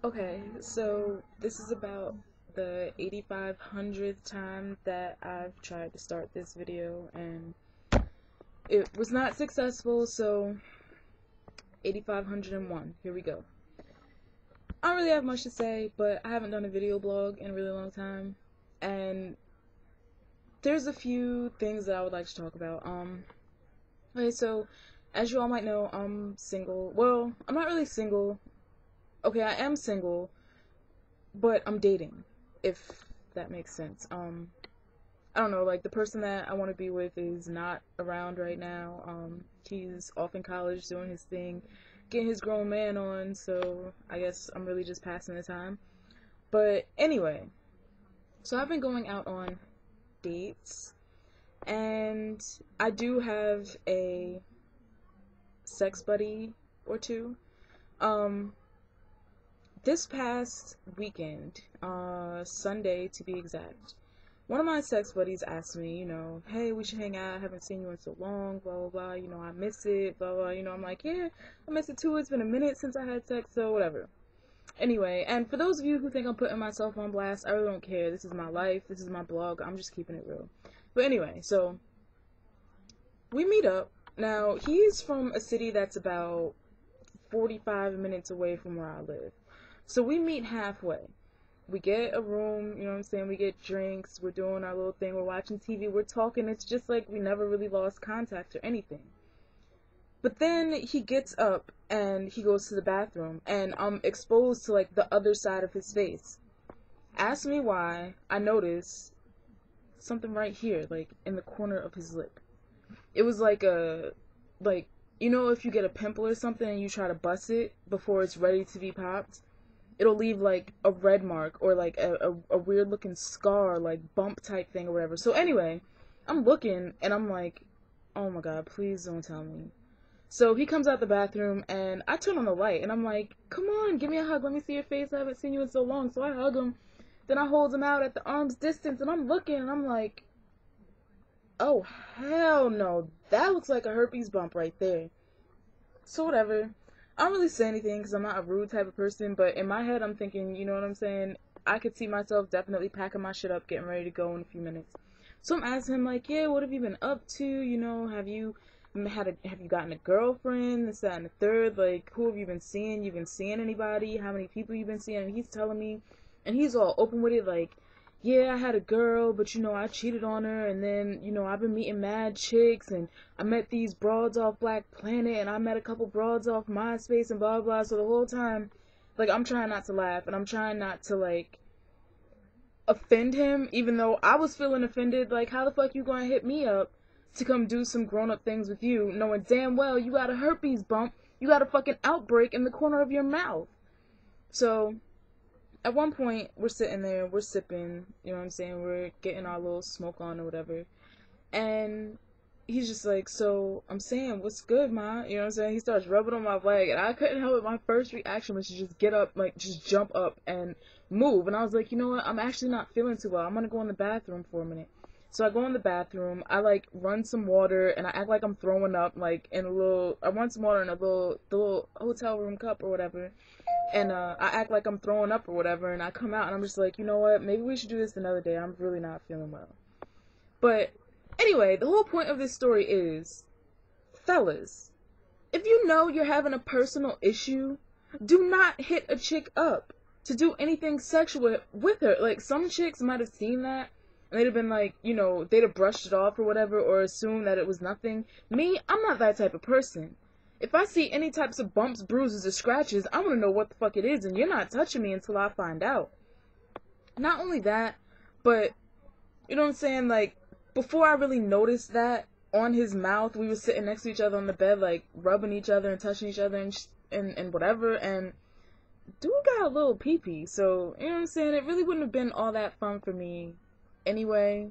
Okay, so this is about the 8,500th time that I've tried to start this video and it was not successful, so 8,501. Here we go. I don't really have much to say, but I haven't done a video blog in a really long time, and there's a few things that I would like to talk about. Okay, so as you all might know, I'm single. Well, I'm not really single. Okay, I am single, but I'm dating, if that makes sense. I don't know, like the person that I want to be with is not around right now. He's off in college doing his thing, getting his grown man on, so I guess I'm really just passing the time. But anyway, so I've been going out on dates, and I do have a sex buddy or two. Um, this past weekend, Sunday to be exact, one of my sex buddies asked me, hey, we should hang out. I haven't seen you in so long, blah, blah, blah. I miss it, blah, blah. I'm like, yeah, I miss it too. It's been a minute since I had sex, so whatever. Anyway, and for those of you who think I'm putting myself on blast, I really don't care. This is my life. This is my blog. I'm just keeping it real. But anyway, so we meet up. Now, he's from a city that's about 45 minutes away from where I live. So we meet halfway. We get a room, you know what I'm saying? We get drinks, we're doing our little thing, we're watching TV, we're talking. It's just like we never really lost contact or anything. But then he gets up and he goes to the bathroom, and I'm exposed to like the other side of his face. Ask me why. I notice something right here, like in the corner of his lip. It was like like, if you get a pimple or something and you try to bust it before it's ready to be popped, it'll leave like a red mark or like a weird looking scar, like bump type thing or whatever. So anyway, I'm looking and I'm like, oh my god, please don't tell me. So he comes out the bathroom and I turn on the light and I'm like, come on, give me a hug, let me see your face, I haven't seen you in so long. So I hug him, then I hold him out at the arm's distance and I'm looking and I'm like, oh hell no, that looks like a herpes bump right there. So whatever. I don't really say anything because I'm not a rude type of person, but in my head I'm thinking, you know what I'm saying? I could see myself definitely packing my shit up, getting ready to go in a few minutes. So I'm asking him like, yeah, what have you been up to? Have you have you gotten a girlfriend? This, that, and the third. Like, who have you been seeing? You been seeing anybody? How many people you been seeing? And he's telling me, and he's all open with it, like, yeah, I had a girl, but I cheated on her, and then, I've been meeting mad chicks, and I met these broads off Black Planet, and I met a couple broads off MySpace, and blah, blah. So the whole time, like, I'm trying not to laugh, and I'm trying not to, like, offend him, even though I was feeling offended. Like, how the fuck you gonna hit me up to come do some grown-up things with you, knowing damn well you got a herpes bump, you got a fucking outbreak in the corner of your mouth. So at one point, we're sitting there, we're sipping, you know what I'm saying, we're getting our little smoke on or whatever, and he's just like, so, I'm saying, what's good, ma? You know what I'm saying? He starts rubbing on my leg, and I couldn't help it. My first reaction was to just get up, like, just jump up and move, and I was like, you know what, I'm actually not feeling too well, I'm gonna go in the bathroom for a minute. So I go in the bathroom, I, like, run some water, and I act like I'm throwing up, like, I run some water in the little hotel room cup or whatever, and I act like I'm throwing up or whatever, and I come out and I'm just like, you know what, maybe we should do this another day, I'm really not feeling well. But anyway, the whole point of this story is, fellas, if you know you're having a personal issue, do not hit a chick up to do anything sexual with her. Like, some chicks might have seen that, and they'd have been like, they'd have brushed it off or whatever, or assumed that it was nothing. Me, I'm not that type of person. If I see any types of bumps, bruises, or scratches, I want to know what the fuck it is, and you're not touching me until I find out. Not only that, but, you know what I'm saying, like, before I really noticed that, on his mouth, we were sitting next to each other on the bed, like, rubbing each other and touching each other and whatever, and dude got a little pee-pee, so, you know what I'm saying, it really wouldn't have been all that fun for me anyway.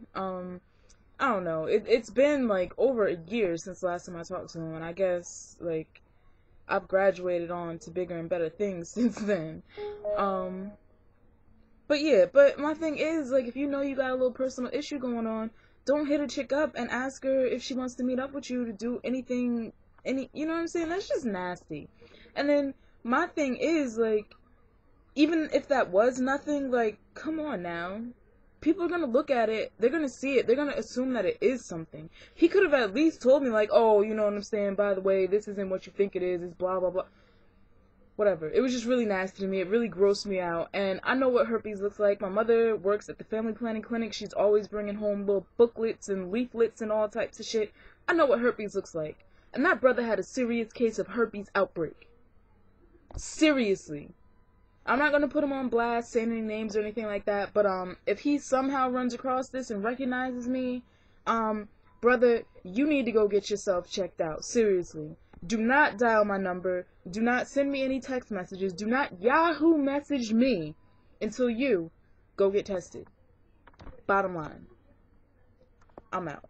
I don't know, it's been, like, over a year since the last time I talked to him, and I guess, like, I've graduated on to bigger and better things since then. But yeah, but my thing is, like, if you know you got a little personal issue going on, don't hit a chick up and ask her if she wants to meet up with you to do anything, you know what I'm saying? That's just nasty. And then, my thing is, like, even if that was nothing, like, come on now. People are gonna look at it, they're gonna see it, they're gonna assume that it is something. He could have at least told me, like, oh, you know what I'm saying, by the way, this isn't what you think it is, it's blah, blah, blah. Whatever. It was just really nasty to me. It really grossed me out. And I know what herpes looks like. My mother works at the family planning clinic. She's always bringing home little booklets and leaflets and all types of shit. I know what herpes looks like. And that brother had a serious case of herpes outbreak. Seriously. I'm not going to put him on blast, say any names or anything like that. But if he somehow runs across this and recognizes me, brother, you need to go get yourself checked out. Seriously. Do not dial my number. Do not send me any text messages. Do not Yahoo message me until you go get tested. Bottom line. I'm out.